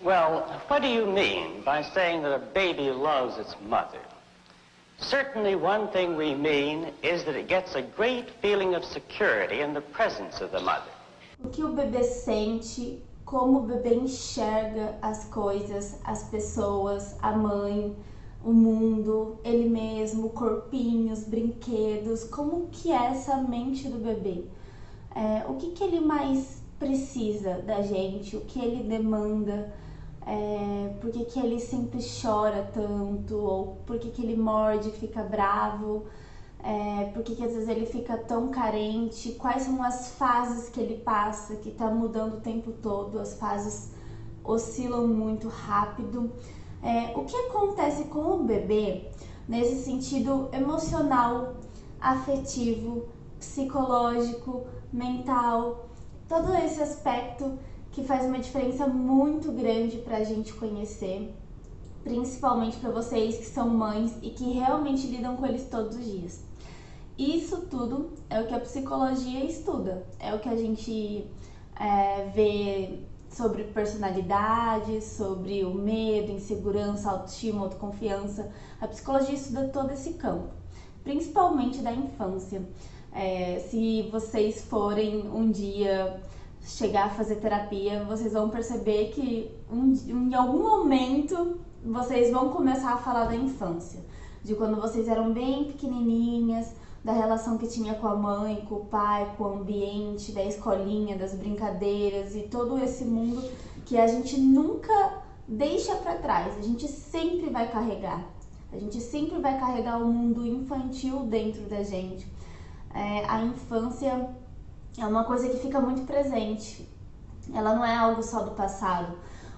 Well, what do you mean by saying that a baby loves its mother? Certainly one thing we mean is that it gets a great feeling of security in the presence of the mother. O que o bebê sente, como o bebê enxerga as coisas, as pessoas, a mãe, o mundo, ele mesmo, o corpinho, os brinquedos, como que é essa mente do bebê? O que ele mais precisa da gente, o que ele demanda, por que ele sempre chora tanto, ou por que ele morde e fica bravo, por que às vezes ele fica tão carente, quais são as fases que ele passa, que tá mudando o tempo todo, as fases oscilam muito rápido. O que acontece com o bebê nesse sentido emocional, afetivo, psicológico, mental, todo esse aspecto que faz uma diferença muito grande para a gente conhecer, principalmente para vocês que são mães e que realmente lidam com eles todos os dias. Isso tudo é o que a psicologia estuda, é o que a gente vê sobre personalidade, sobre o medo, insegurança, autoestima, autoconfiança. A psicologia estuda todo esse campo, principalmente da infância. Se vocês forem um dia chegar a fazer terapia, vocês vão perceber que em algum momento vocês vão começar a falar da infância, de quando vocês eram bem pequenininhas, da relação que tinha com a mãe, com o pai, com o ambiente, da escolinha, das brincadeiras e todo esse mundo que a gente nunca deixa para trás, a gente sempre vai carregar. A gente sempre vai carregar o mundo infantil dentro da gente. A infância é uma coisa que fica muito presente, ela não é algo só do passado.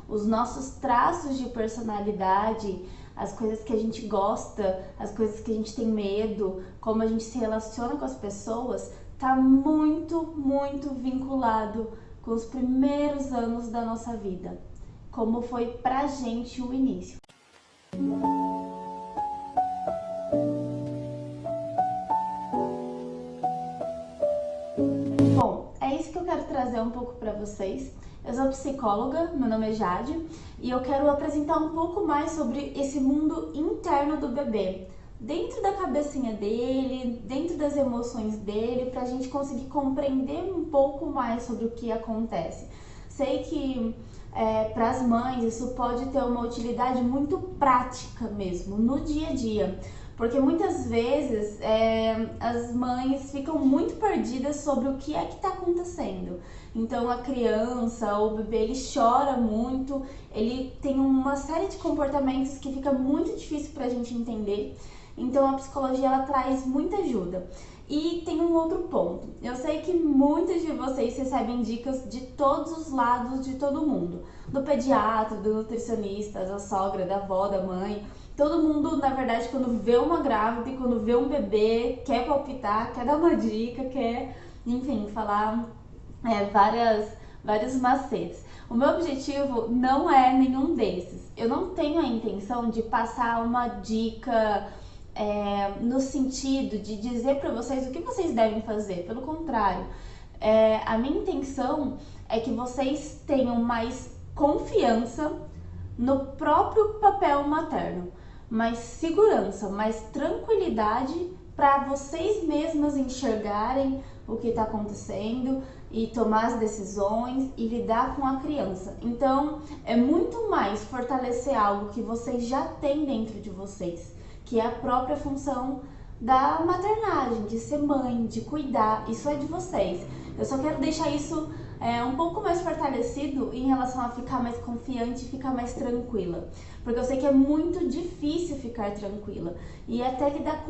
Os nossos traços de personalidade, as coisas que a gente gosta, as coisas que a gente tem medo, como a gente se relaciona com as pessoas, tá muito, muito vinculado com os primeiros anos da nossa vida, como foi pra gente o início. Bom, é isso que eu quero trazer um pouco para vocês. Eu sou psicóloga, meu nome é Jade, e eu quero apresentar um pouco mais sobre esse mundo interno do bebê, dentro da cabecinha dele, dentro das emoções dele, para a gente conseguir compreender um pouco mais sobre o que acontece. Sei que para as mães isso pode ter uma utilidade muito prática mesmo, no dia a dia. Porque muitas vezes as mães ficam muito perdidas sobre o que é que está acontecendo. Então a criança, o bebê, ele chora muito, ele tem uma série de comportamentos que fica muito difícil para a gente entender. Então a psicologia ela traz muita ajuda. E tem um outro ponto. Eu sei que muitos de vocês recebem dicas de todos os lados de todo mundo. Do pediatra, do nutricionista, da sogra, da avó, da mãe. Todo mundo, na verdade, quando vê uma grávida e quando vê um bebê, quer palpitar, quer dar uma dica, quer, enfim, falar vários macetes. O meu objetivo não é nenhum desses. Eu não tenho a intenção de passar uma dica no sentido de dizer para vocês o que vocês devem fazer. Pelo contrário, a minha intenção é que vocês tenham mais confiança no próprio papel materno, mais segurança, mais tranquilidade para vocês mesmas enxergarem o que está acontecendo e tomar as decisões e lidar com a criança. Então, é muito mais fortalecer algo que vocês já têm dentro de vocês, que é a própria função da maternagem, de ser mãe, de cuidar. Isso é de vocês. Eu só quero deixar isso um pouco mais fortalecido em relação a ficar mais confiante e ficar mais tranquila. Porque eu sei que é muito difícil ficar tranquila e até lidar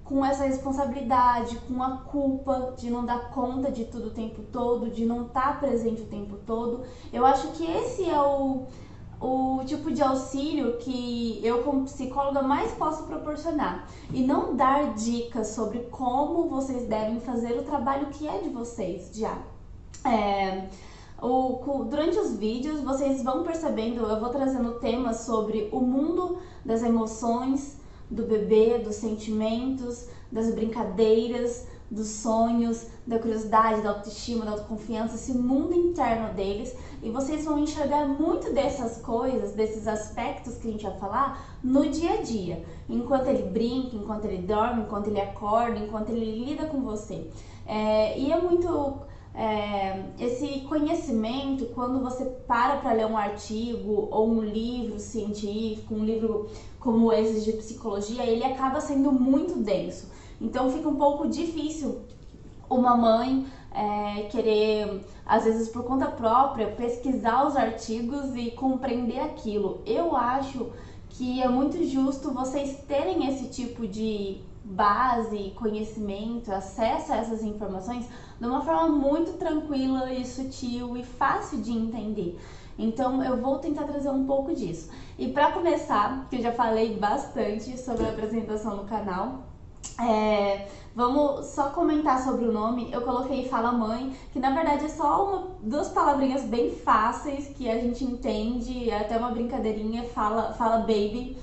com essa responsabilidade, com a culpa de não dar conta de tudo o tempo todo, de não estar presente o tempo todo. Eu acho que esse é o tipo de auxílio que eu como psicóloga mais posso proporcionar e não dar dicas sobre como vocês devem fazer o trabalho que é de vocês já. Durante os vídeos vocês vão percebendo, eu vou trazendo temas sobre o mundo das emoções do bebê, dos sentimentos, das brincadeiras, dos sonhos, da curiosidade, da autoestima, da autoconfiança, esse mundo interno deles, e vocês vão enxergar muito dessas coisas, desses aspectos que a gente vai falar no dia a dia, enquanto ele brinca, enquanto ele dorme, enquanto ele acorda, enquanto ele lida com você. E é muito esse conhecimento, quando você para ler um artigo ou um livro científico, um livro como esse de psicologia, ele acaba sendo muito denso. Então fica um pouco difícil uma mãe querer, às vezes por conta própria, pesquisar os artigos e compreender aquilo. Eu acho que é muito justo vocês terem esse tipo de base, conhecimento, acesso a essas informações de uma forma muito tranquila e sutil e fácil de entender. Então eu vou tentar trazer um pouco disso. E para começar, que eu já falei bastante sobre a apresentação no canal, vamos só comentar sobre o nome. Eu coloquei Fala Mãe, que na verdade é só duas palavrinhas bem fáceis que a gente entende, é até uma brincadeirinha, fala baby.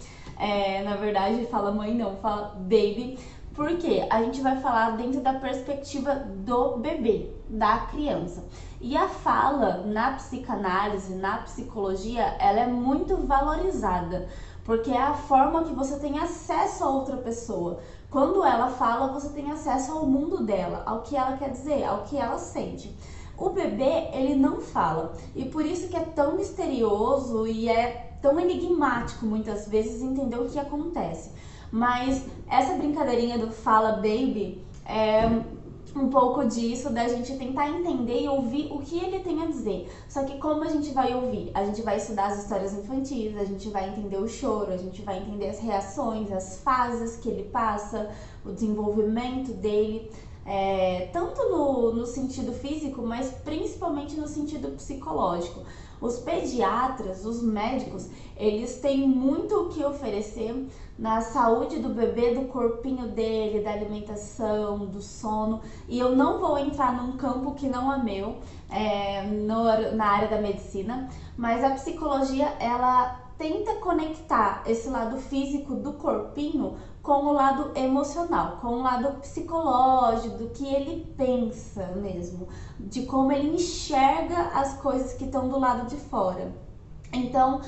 Na verdade, fala mãe não, fala baby, porque a gente vai falar dentro da perspectiva do bebê, da criança. E a fala na psicanálise, na psicologia, ela é muito valorizada, porque é a forma que você tem acesso a outra pessoa. Quando ela fala, você tem acesso ao mundo dela, ao que ela quer dizer, ao que ela sente. O bebê, ele não fala, e por isso que é tão misterioso e é tão enigmático muitas vezes entender o que acontece. Mas essa brincadeirinha do fala baby é um pouco disso, da gente tentar entender e ouvir o que ele tem a dizer. Só que como a gente vai ouvir? A gente vai estudar as histórias infantis, a gente vai entender o choro, a gente vai entender as reações, as fases que ele passa, o desenvolvimento dele. Tanto no sentido físico, mas principalmente no sentido psicológico. Os pediatras, os médicos, eles têm muito o que oferecer na saúde do bebê, do corpinho dele, da alimentação, do sono. E eu não vou entrar num campo que não é meu, na área da medicina, mas a psicologia, ela tenta conectar esse lado físico do corpinho com o lado emocional, com o lado psicológico, do que ele pensa mesmo, de como ele enxerga as coisas que estão do lado de fora. Então,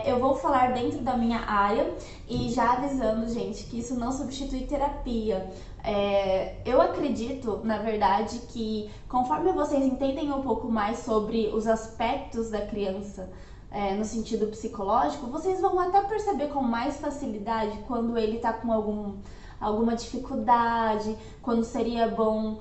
eu vou falar dentro da minha área e já avisando, gente, que isso não substitui terapia. Eu acredito, na verdade, que conforme vocês entendem um pouco mais sobre os aspectos da criança, no sentido psicológico, vocês vão até perceber com mais facilidade quando ele tá com alguma dificuldade, quando seria bom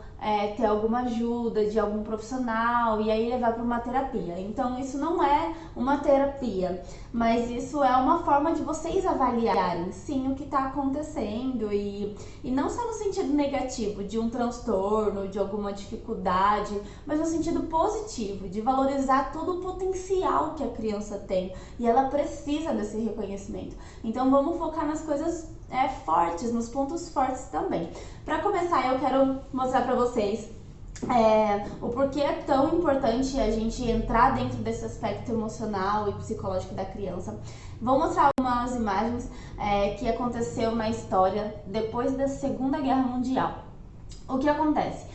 ter alguma ajuda de algum profissional e aí levar para uma terapia. Então isso não é uma terapia, mas isso é uma forma de vocês avaliarem sim o que está acontecendo e não só no sentido negativo de um transtorno, de alguma dificuldade, mas no sentido positivo, de valorizar todo o potencial que a criança tem e ela precisa desse reconhecimento. Então vamos focar nas coisas fortes, nos pontos fortes também. Para começar, eu quero mostrar para vocês o porquê é tão importante a gente entrar dentro desse aspecto emocional e psicológico da criança. Vou mostrar algumas imagens que aconteceu na história depois da Segunda Guerra Mundial. O que acontece?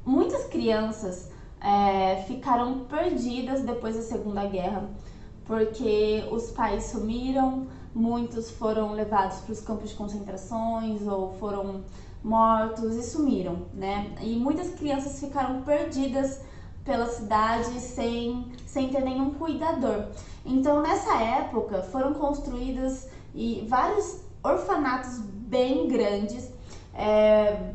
Muitas crianças ficaram perdidas depois da Segunda Guerra, porque os pais sumiram, muitos foram levados para os campos de concentrações ou foram mortos e sumiram, né? E muitas crianças ficaram perdidas pela cidade sem ter nenhum cuidador. Então, nessa época, foram construídos vários orfanatos bem grandes,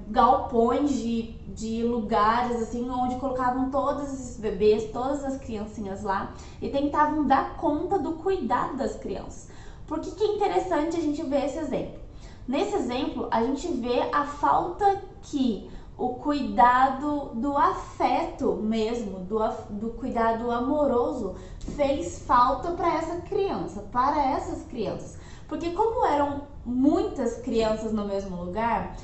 galpões de lugares assim onde colocavam todos esses bebês, todas as criancinhas lá e tentavam dar conta do cuidado das crianças. Por que é interessante a gente ver esse exemplo? Nesse exemplo, a gente vê a falta que o cuidado do afeto mesmo, do cuidado amoroso, fez falta para essas crianças. Porque como eram muitas crianças no mesmo lugar,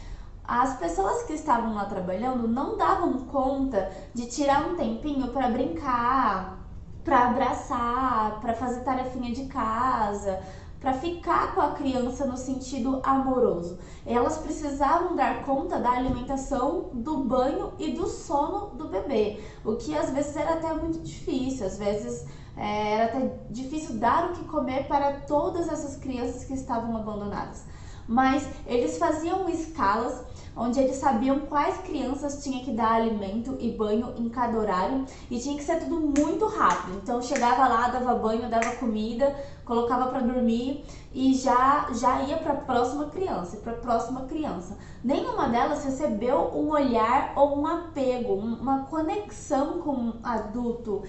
as pessoas que estavam lá trabalhando não davam conta de tirar um tempinho para brincar, para abraçar, para fazer tarefinha de casa, para ficar com a criança no sentido amoroso. Elas precisavam dar conta da alimentação, do banho e do sono do bebê, o que às vezes era até muito difícil, às vezes era até difícil dar o que comer para todas essas crianças que estavam abandonadas. Mas eles faziam escalas onde eles sabiam quais crianças tinha que dar alimento e banho em cada horário e tinha que ser tudo muito rápido. Então chegava lá, dava banho, dava comida, colocava para dormir e já ia para a próxima criança, Nenhuma delas recebeu um olhar ou um apego, uma conexão com um adulto,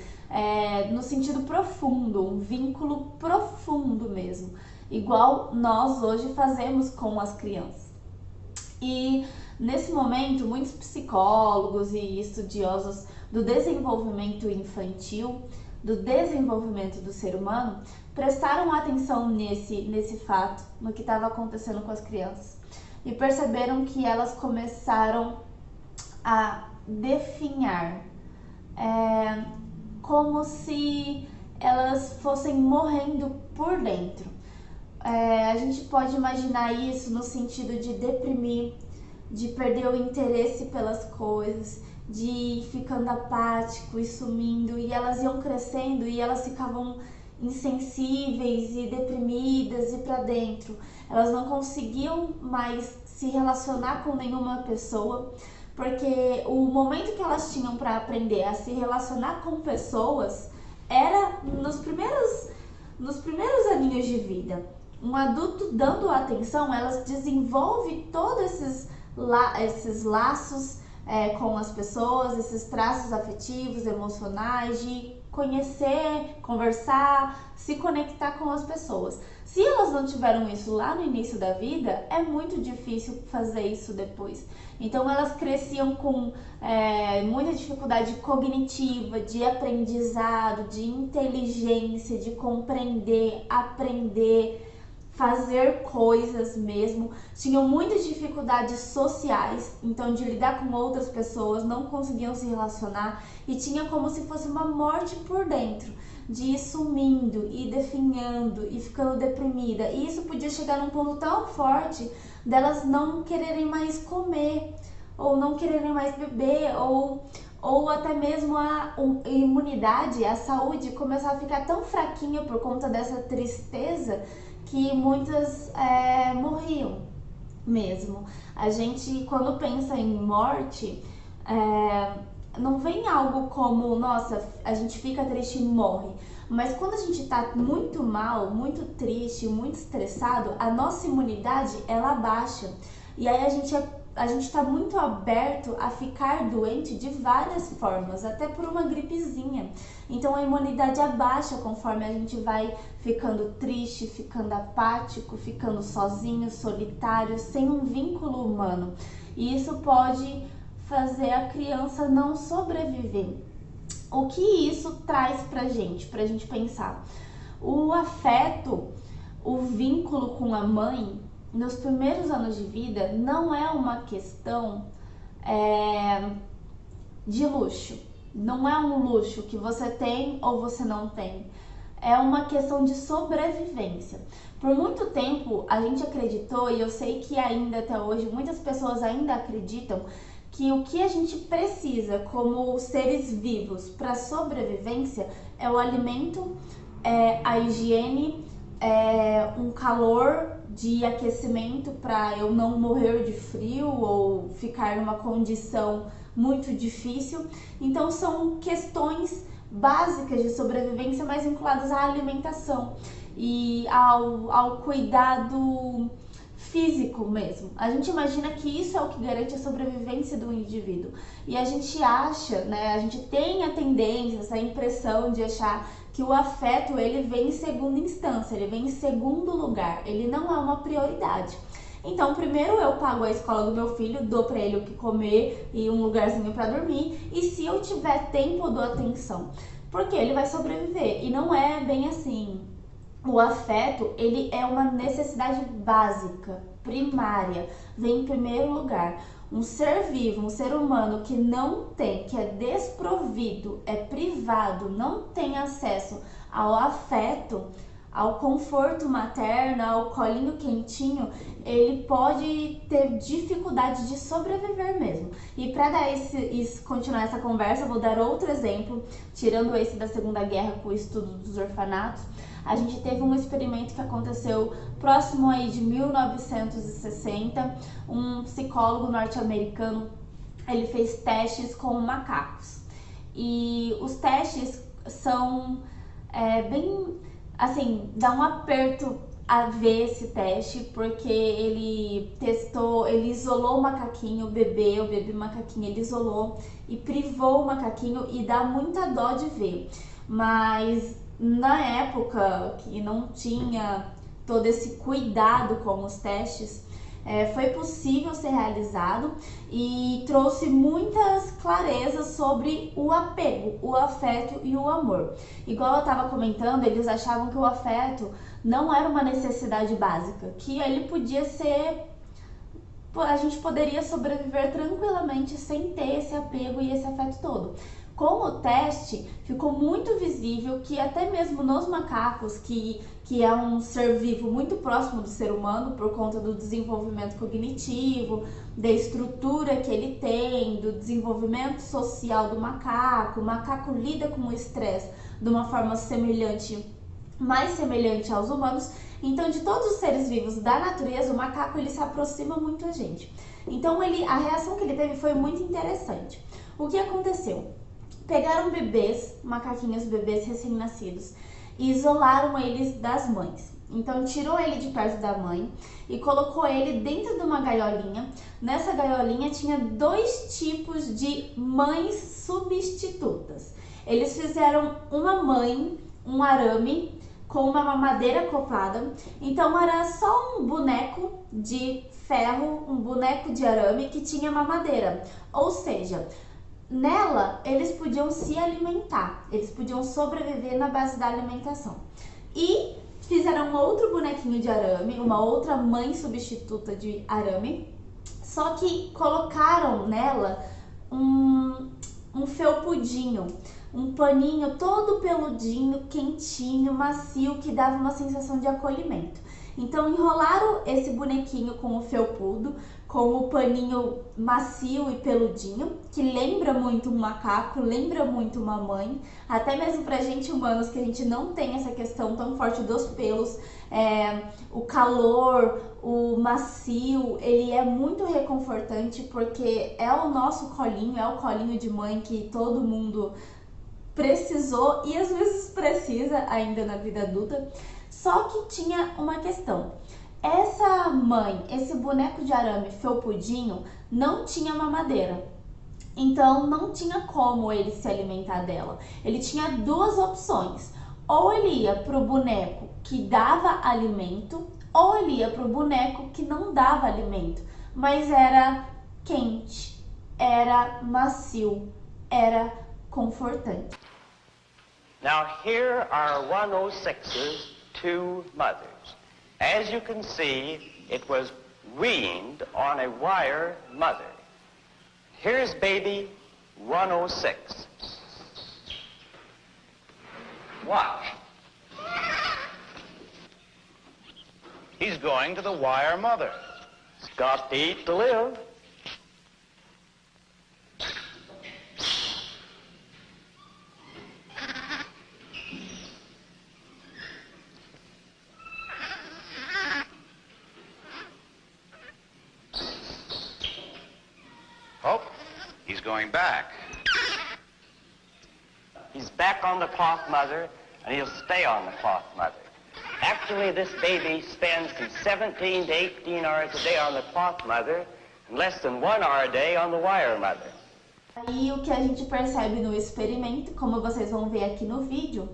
no sentido profundo, um vínculo profundo mesmo, igual nós hoje fazemos com as crianças. E nesse momento, muitos psicólogos e estudiosos do desenvolvimento infantil, do desenvolvimento do ser humano, prestaram atenção nesse fato, no que estava acontecendo com as crianças. E perceberam que elas começaram a definhar, como se elas fossem morrendo por dentro. A gente pode imaginar isso no sentido de deprimir, de perder o interesse pelas coisas, de ir ficando apático e sumindo, e elas iam crescendo e elas ficavam insensíveis e deprimidas e para dentro. Elas não conseguiam mais se relacionar com nenhuma pessoa, porque o momento que elas tinham para aprender a se relacionar com pessoas era nos primeiros aninhos de vida. Um adulto dando atenção, elas desenvolvem todos esses laços com as pessoas, esses traços afetivos, emocionais, de conhecer, conversar, se conectar com as pessoas. Se elas não tiveram isso lá no início da vida, é muito difícil fazer isso depois. Então elas cresciam com muita dificuldade cognitiva, de aprendizado, de inteligência, de compreender, aprender, fazer coisas mesmo. Tinham muitas dificuldades sociais, então de lidar com outras pessoas, não conseguiam se relacionar e tinha como se fosse uma morte por dentro, de ir sumindo e definhando e ficando deprimida. E isso podia chegar num ponto tão forte delas não quererem mais comer, ou não quererem mais beber, ou até mesmo a imunidade, a saúde começar a ficar tão fraquinha por conta dessa tristeza que muitas morriam mesmo. A gente, quando pensa em morte, não vem algo como, nossa, a gente fica triste e morre. Mas quando a gente tá muito mal, muito triste, muito estressado, a nossa imunidade, ela baixa. E aí a gente tá muito aberto a ficar doente de várias formas, até por uma gripezinha. Então a imunidade abaixa conforme a gente vai ficando triste, ficando apático, ficando sozinho, solitário, sem um vínculo humano. E isso pode fazer a criança não sobreviver. O que isso traz pra gente pensar? O afeto, o vínculo com a mãe, nos primeiros anos de vida, não é uma questão de luxo. Não é um luxo que você tem ou você não tem. É uma questão de sobrevivência. Por muito tempo, a gente acreditou, e eu sei que ainda até hoje, muitas pessoas ainda acreditam, que o que a gente precisa como seres vivos para sobrevivência é o alimento, a higiene, um calor de aquecimento para eu não morrer de frio ou ficar numa condição muito difícil. Então são questões básicas de sobrevivência, mas vinculadas à alimentação e ao cuidado físico mesmo. A gente imagina que isso é o que garante a sobrevivência do indivíduo. E a gente acha, a gente tem a tendência, essa impressão de achar que o afeto, ele vem em segunda instância, ele vem em segundo lugar, ele não é uma prioridade. Então, primeiro eu pago a escola do meu filho, dou pra ele o que comer e um lugarzinho pra dormir, e se eu tiver tempo, eu dou atenção, porque ele vai sobreviver. E não é bem assim. O afeto, ele é uma necessidade básica, primária, vem em primeiro lugar. Um ser vivo, um ser humano que não tem, que é desprovido, é privado, não tem acesso ao afeto, ao conforto materno, ao colinho quentinho, ele pode ter dificuldade de sobreviver mesmo. E para dar continuar essa conversa, eu vou dar outro exemplo, tirando esse da Segunda Guerra com o estudo dos orfanatos. A gente teve um experimento que aconteceu próximo aí de 1960, um psicólogo norte-americano, ele fez testes com macacos. E os testes são bem, assim, dá um aperto a ver esse teste, porque ele isolou o macaquinho, o bebê macaquinho, ele isolou e privou o macaquinho e dá muita dó de ver. Mas na época que não tinha todo esse cuidado com os testes, foi possível ser realizado e trouxe muitas clarezas sobre o apego, o afeto e o amor. Igual eu estava comentando, eles achavam que o afeto não era uma necessidade básica, que ele podia ser... a gente poderia sobreviver tranquilamente sem ter esse apego e esse afeto todo. Com o teste, ficou muito visível que até mesmo nos macacos, que é um ser vivo muito próximo do ser humano por conta do desenvolvimento cognitivo, da estrutura que ele tem, do desenvolvimento social do macaco, o macaco lida com o estresse de uma forma mais semelhante aos humanos. Então, de todos os seres vivos da natureza, o macaco ele se aproxima muito a gente. Então, a reação que ele teve foi muito interessante. O que aconteceu? Pegaram macaquinhos bebês recém-nascidos e isolaram eles das mães. Então tirou ele de perto da mãe e colocou ele dentro de uma gaiolinha. Nessa gaiolinha tinha 2 tipos de mães substitutas. Eles fizeram uma mãe, um arame com uma mamadeira acoplada. Então era só um boneco de ferro, um boneco de arame que tinha mamadeira. Ou seja, nela, eles podiam se alimentar, eles podiam sobreviver na base da alimentação. E fizeram um outro bonequinho de arame, uma outra mãe substituta de arame, só que colocaram nela um felpudinho, um paninho todo peludinho, quentinho, macio, que dava uma sensação de acolhimento. Então enrolaram esse bonequinho com o felpudo, com o paninho macio e peludinho, que lembra muito um macaco, lembra muito uma mãe. Até mesmo pra gente humanos, que a gente não tem essa questão tão forte dos pelos, o calor, o macio, ele é muito reconfortante, porque é o nosso colinho, é o colinho de mãe que todo mundo precisou e às vezes precisa ainda na vida adulta. Só que tinha uma questão. Essa mãe, esse boneco de arame felpudinho, não tinha mamadeira. Então não tinha como ele se alimentar dela. Ele tinha 2 opções. Ou ele ia pro boneco que dava alimento, ou ele ia pro boneco que não dava alimento. Mas era quente, era macio, era confortante. Now here are 106's 2 mothers. As you can see, it was weaned on a wire mother. Here's baby 106. Watch. He's going to the wire mother. He's got to eat to live. Oh, he's going back. He's back on the cloth mother, and he'll stay on the cloth mother. Actually, this baby spends from 17 to 18 hours a day on the cloth mother and less than 1 hour a day on the wire mother. Aí o que a gente percebe no experimento, como vocês vão ver aqui no vídeo,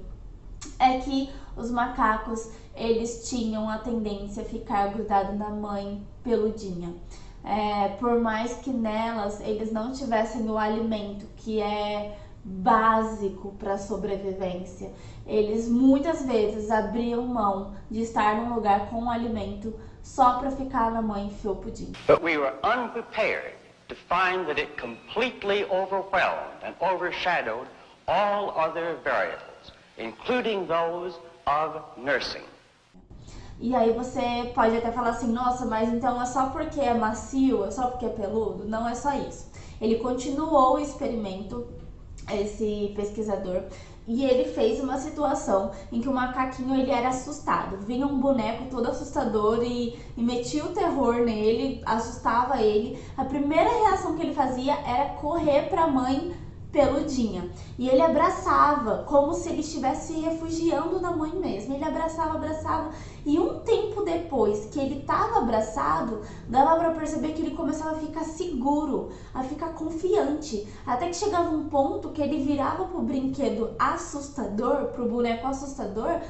é que os macacos, eles tinham a tendência a ficar grudados na mãe peludinha. Por mais que nelas eles não tivessem o alimento que é básico para a sobrevivência, eles muitas vezes abriam mão de estar num lugar com alimento só para ficar na mãe felpudinha. But we were unprepared to find that it completely overwhelmed and overshadowed all other variables, including those of nursing. E aí você pode até falar assim, nossa, mas então é só porque é macio, é só porque é peludo? Não é só isso. Ele continuou o experimento, esse pesquisador, e ele fez uma situação em que o macaquinho ele era assustado. Vinha um boneco todo assustador e metia o terror nele, assustava ele. A primeira reação que ele fazia era correr para a mãe peludinha. E ele abraçava, como se ele estivesse se refugiando na mãe mesmo. Ele abraçava. E um tempo depois que ele estava abraçado, dava para perceber que ele começava a ficar seguro, a ficar confiante. Até que chegava um ponto que ele virava pro brinquedo assustador, pro boneco assustador,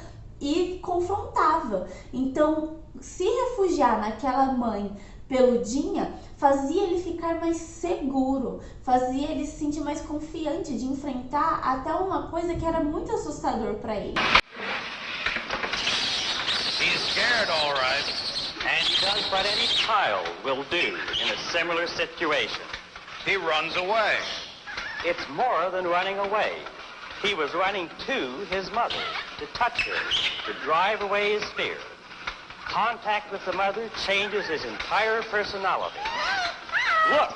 e confrontava. Então, se refugiar naquela mãe peludinha fazia ele ficar mais seguro, fazia ele se sentir mais confiante de enfrentar até uma coisa que era muito assustador para ele. He's scared, all right. And he does what any child will do in a similar situation. He runs away. It's more than running away. He was running to his mother, to touch her, to drive away his fear. Contact with the mother changes his entire personality. Look,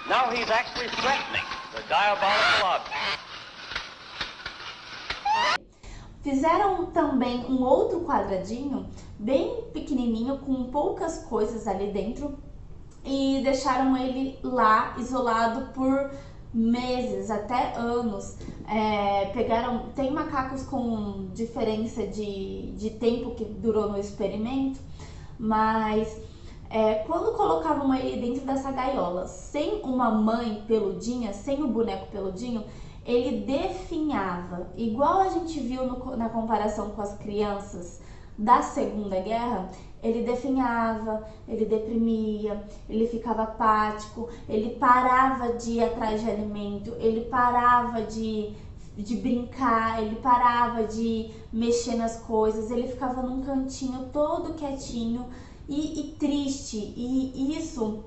now he's actually threatening the diabolical object. Fizeram também um outro quadradinho, bem pequenininho, com poucas coisas ali dentro, e deixaram ele lá isolado por meses, até anos. Tem macacos com diferença de tempo que durou no experimento, mas quando colocavam ele dentro dessa gaiola, sem uma mãe peludinha, sem o boneco peludinho, ele definhava, igual a gente viu na comparação com as crianças da Segunda Guerra. Ele definhava, ele deprimia, ele ficava apático, ele parava de ir atrás de alimento, ele parava de brincar, ele parava de mexer nas coisas, ele ficava num cantinho todo quietinho e triste, e isso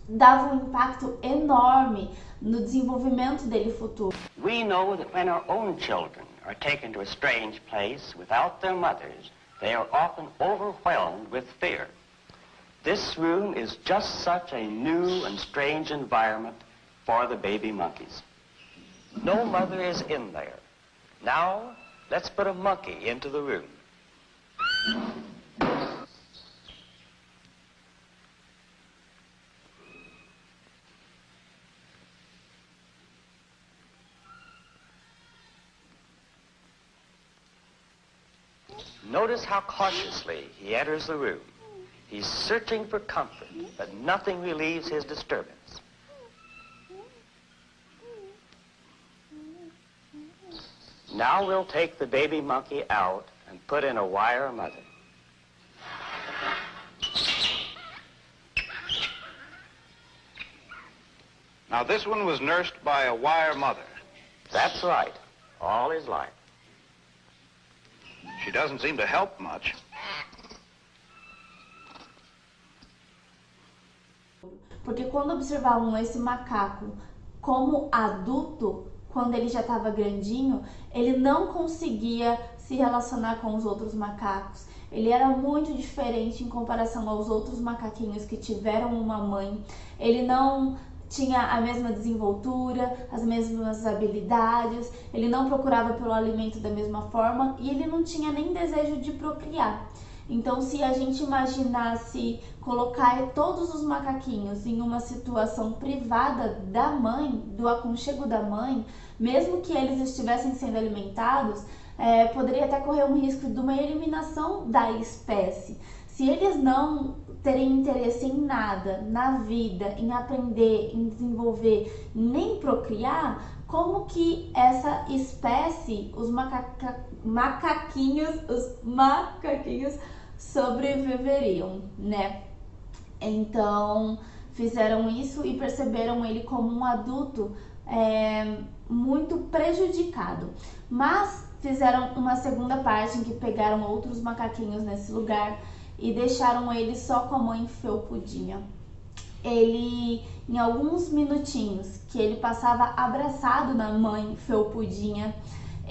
dava um impacto enorme no desenvolvimento dele futuro. We know that when our own children are taken to a strange place without their mothers, they are often overwhelmed with fear. This room is just such a new and strange environment for the baby monkeys. No mother is in there. Now, let's put a monkey into the room. Notice how cautiously he enters the room. He's searching for comfort, but nothing relieves his disturbance. Now we'll take the baby monkey out and put in a wire mother. Now, this one was nursed by a wire mother. That's right, all his life. She doesn't seem to help much. Porque quando observavam esse macaco como adulto, quando ele já estava grandinho, ele não conseguia se relacionar com os outros macacos. Ele era muito diferente em comparação aos outros macaquinhos que tiveram uma mãe. Ele não tinha a mesma desenvoltura, as mesmas habilidades, ele não procurava pelo alimento da mesma forma e ele não tinha nem desejo de procriar. Então, se a gente imaginasse colocar todos os macaquinhos em uma situação privada da mãe, do aconchego da mãe, mesmo que eles estivessem sendo alimentados, poderia até correr um risco de uma eliminação da espécie. Se eles não terem interesse em nada, na vida, em aprender, em desenvolver, nem procriar, como que essa espécie, os macaquinhos sobreviveriam, né? Então, fizeram isso e perceberam ele como um adulto muito prejudicado. Mas fizeram uma segunda parte em que pegaram outros macaquinhos nesse lugar e deixaram ele só com a mãe felpudinha. Ele, em alguns minutinhos que ele passava abraçado na mãe felpudinha,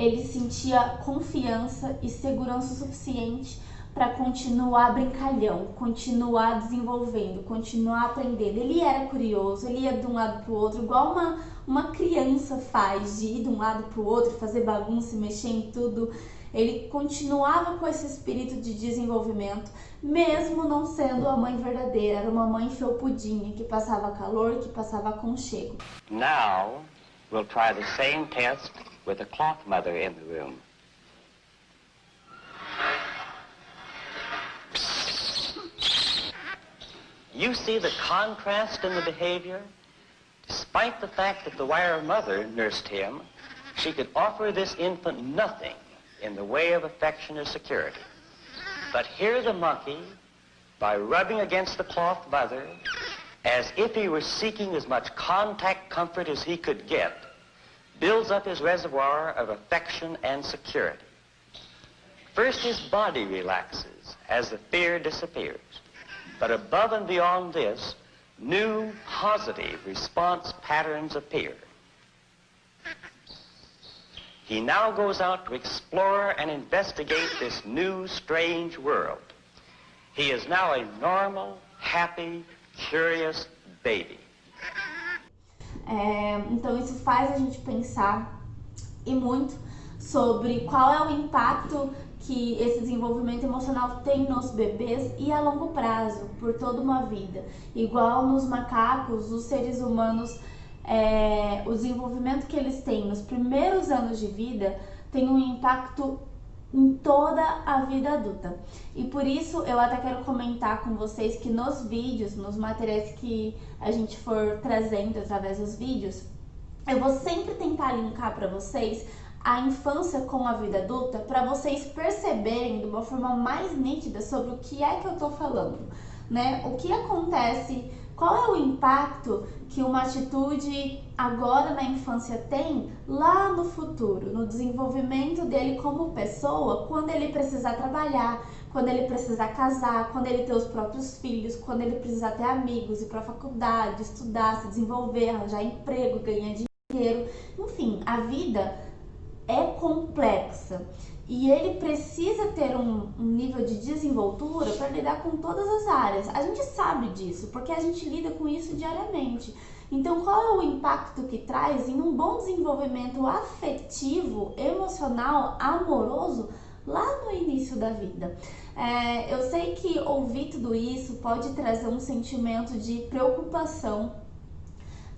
ele sentia confiança e segurança o suficiente para continuar brincalhão, continuar desenvolvendo, continuar aprendendo. Ele era curioso, ele ia de um lado para o outro, igual uma criança faz, de ir de um lado para o outro, fazer bagunça, mexer em tudo. Ele continuava com esse espírito de desenvolvimento, mesmo não sendo a mãe verdadeira. Era uma mãe felpudinha, que passava calor, que passava aconchego. Now, we'll try the same test with a cloth mother in the room. You see the contrast in the behavior? Despite the fact that the wire mother nursed him, she could offer this infant nothing in the way of affection or security. But here the monkey, by rubbing against the cloth mother, as if he were seeking as much contact comfort as he could get, builds up his reservoir of affection and security. First, his body relaxes as the fear disappears. But above and beyond this, new positive response patterns appear. He now goes out to explore and investigate this new, strange world. He is now a normal, happy, curious baby. Então isso faz a gente pensar e muito sobre qual é o impacto que esse desenvolvimento emocional tem nos bebês e a longo prazo, por toda uma vida. Igual nos macacos, os seres humanos, o desenvolvimento que eles têm nos primeiros anos de vida tem um impacto em toda a vida adulta. E por isso eu até quero comentar com vocês que nos vídeos, nos materiais que a gente for trazendo através dos vídeos, eu vou sempre tentar linkar para vocês a infância com a vida adulta, para vocês perceberem de uma forma mais nítida sobre o que é que eu tô falando, né? O que acontece, qual é o impacto que uma atitude agora na infância tem lá no futuro, no desenvolvimento dele como pessoa, quando ele precisar trabalhar, quando ele precisar casar, quando ele ter os próprios filhos, quando ele precisar ter amigos, ir para a faculdade, estudar, se desenvolver, arranjar emprego, ganhar dinheiro. Enfim, a vida é complexa e ele precisa ter um nível de desenvoltura para lidar com todas as áreas. A gente sabe disso, porque a gente lida com isso diariamente. Então, qual é o impacto que traz em um bom desenvolvimento afetivo, emocional, amoroso lá no início da vida? Eu sei que ouvir tudo isso pode trazer um sentimento de preocupação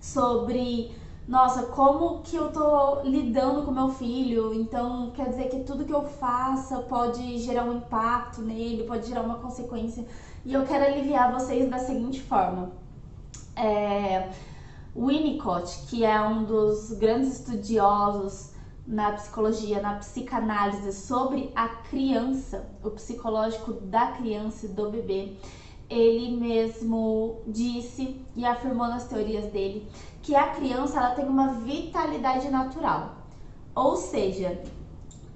sobre: nossa, como que eu tô lidando com meu filho? Então quer dizer que tudo que eu faça pode gerar um impacto nele, pode gerar uma consequência. E eu quero aliviar vocês da seguinte forma. Winnicott, que é um dos grandes estudiosos na psicologia, na psicanálise sobre a criança, o psicológico da criança e do bebê, ele mesmo disse e afirmou nas teorias dele que a criança ela tem uma vitalidade natural. Ou seja,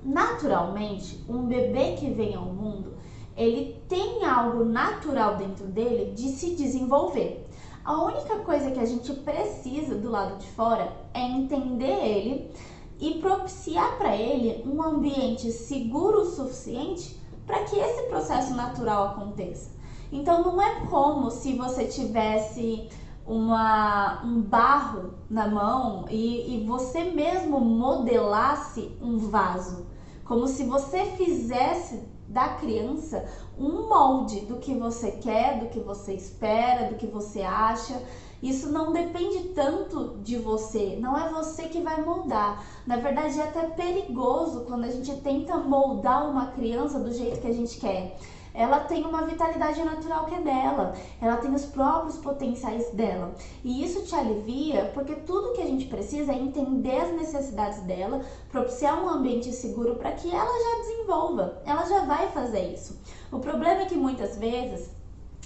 naturalmente, um bebê que vem ao mundo, ele tem algo natural dentro dele de se desenvolver. A única coisa que a gente precisa do lado de fora é entender ele e propiciar para ele um ambiente seguro o suficiente para que esse processo natural aconteça. Então não é como se você tivesse um barro na mão e você mesmo modelasse um vaso, como se você fizesse da criança um molde do que você quer, do que você espera, do que você acha. Isso não depende tanto de você, não é você que vai moldar. Na verdade, é até perigoso quando a gente tenta moldar uma criança do jeito que a gente quer. Ela tem uma vitalidade natural que é dela, ela tem os próprios potenciais dela. E isso te alivia porque tudo que a gente precisa é entender as necessidades dela, propiciar um ambiente seguro para que ela já desenvolva, ela já vai fazer isso. O problema é que muitas vezes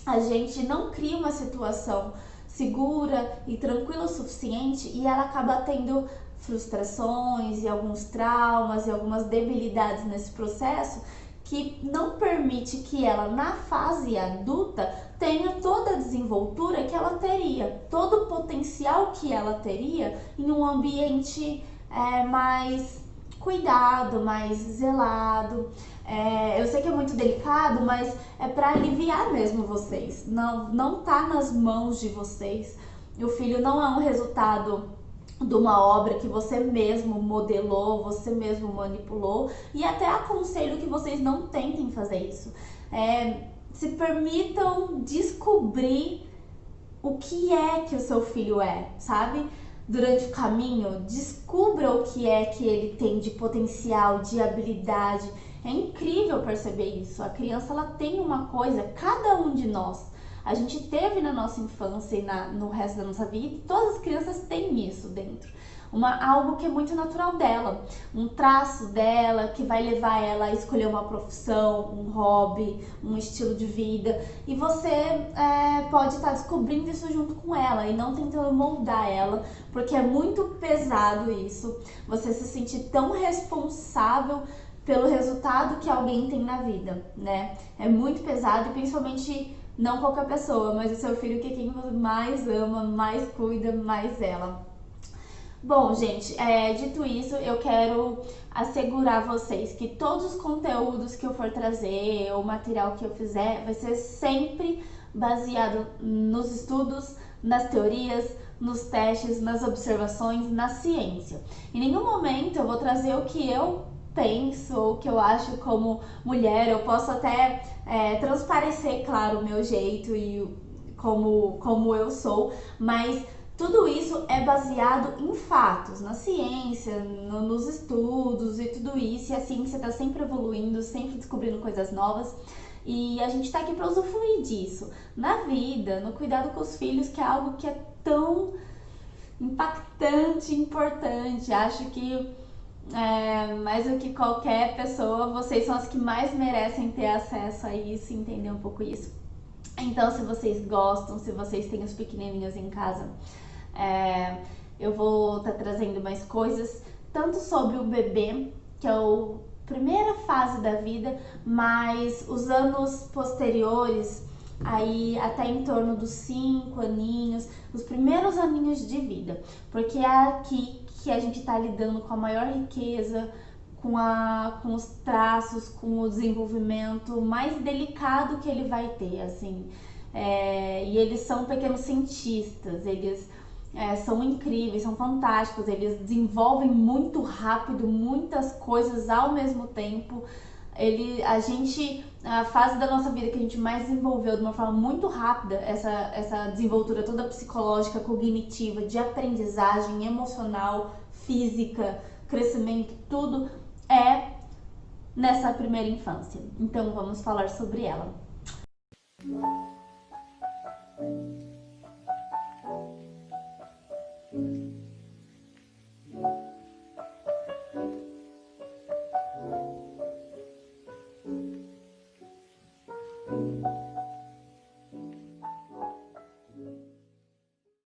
a gente não cria uma situação segura e tranquila o suficiente e ela acaba tendo frustrações e alguns traumas e algumas debilidades nesse processo que não permite que ela, na fase adulta, tenha toda a desenvoltura que ela teria, todo o potencial que ela teria em um ambiente mais cuidado, mais zelado. Eu sei que é muito delicado, mas é para aliviar mesmo vocês. Não tá nas mãos de vocês. O filho não é um resultado de uma obra que você mesmo modelou, você mesmo manipulou, e até aconselho que vocês não tentem fazer isso. Se permitam descobrir o que é que o seu filho é, sabe? Durante o caminho, descubra o que é que ele tem de potencial, de habilidade. É incrível perceber isso. A criança, ela tem uma coisa, cada um de nós. A gente teve na nossa infância e no resto da nossa vida, e todas as crianças têm isso dentro. Algo que é muito natural dela, um traço dela que vai levar ela a escolher uma profissão, um hobby, um estilo de vida. E você pode estar descobrindo isso junto com ela e não tentando moldar ela, porque é muito pesado isso, você se sentir tão responsável pelo resultado que alguém tem na vida, né? É muito pesado e principalmente não qualquer pessoa, mas o seu filho, que é quem você mais ama, mais cuida, mais zela. Bom, gente, dito isso, eu quero assegurar vocês que todos os conteúdos que eu for trazer, o material que eu fizer, vai ser sempre baseado nos estudos, nas teorias, nos testes, nas observações, na ciência. Em nenhum momento eu vou trazer o que eu penso ou o que eu acho como mulher. Eu posso até transparecer, claro, o meu jeito e como eu sou, mas tudo isso é baseado em fatos, na ciência, nos estudos e tudo isso. E a ciência está sempre evoluindo, sempre descobrindo coisas novas. E a gente está aqui para usufruir disso na vida, no cuidado com os filhos, que é algo que é tão impactante, importante. Acho que mais do que qualquer pessoa, vocês são as que mais merecem ter acesso a isso, entender um pouco isso. Então, se vocês gostam, se vocês têm os pequenininhos em casa, eu vou estar trazendo mais coisas, tanto sobre o bebê, que é a primeira fase da vida, mas os anos posteriores, aí até em torno dos 5 aninhos, os primeiros aninhos de vida, porque é aqui que a gente está lidando com a maior riqueza, com os traços, com o desenvolvimento mais delicado que ele vai ter, assim. E eles são pequenos cientistas, eles são incríveis, são fantásticos, eles desenvolvem muito rápido muitas coisas ao mesmo tempo. A fase da nossa vida que a gente mais desenvolveu de uma forma muito rápida, essa desenvoltura toda psicológica, cognitiva, de aprendizagem emocional, física, crescimento, tudo é nessa primeira infância. Então vamos falar sobre ela.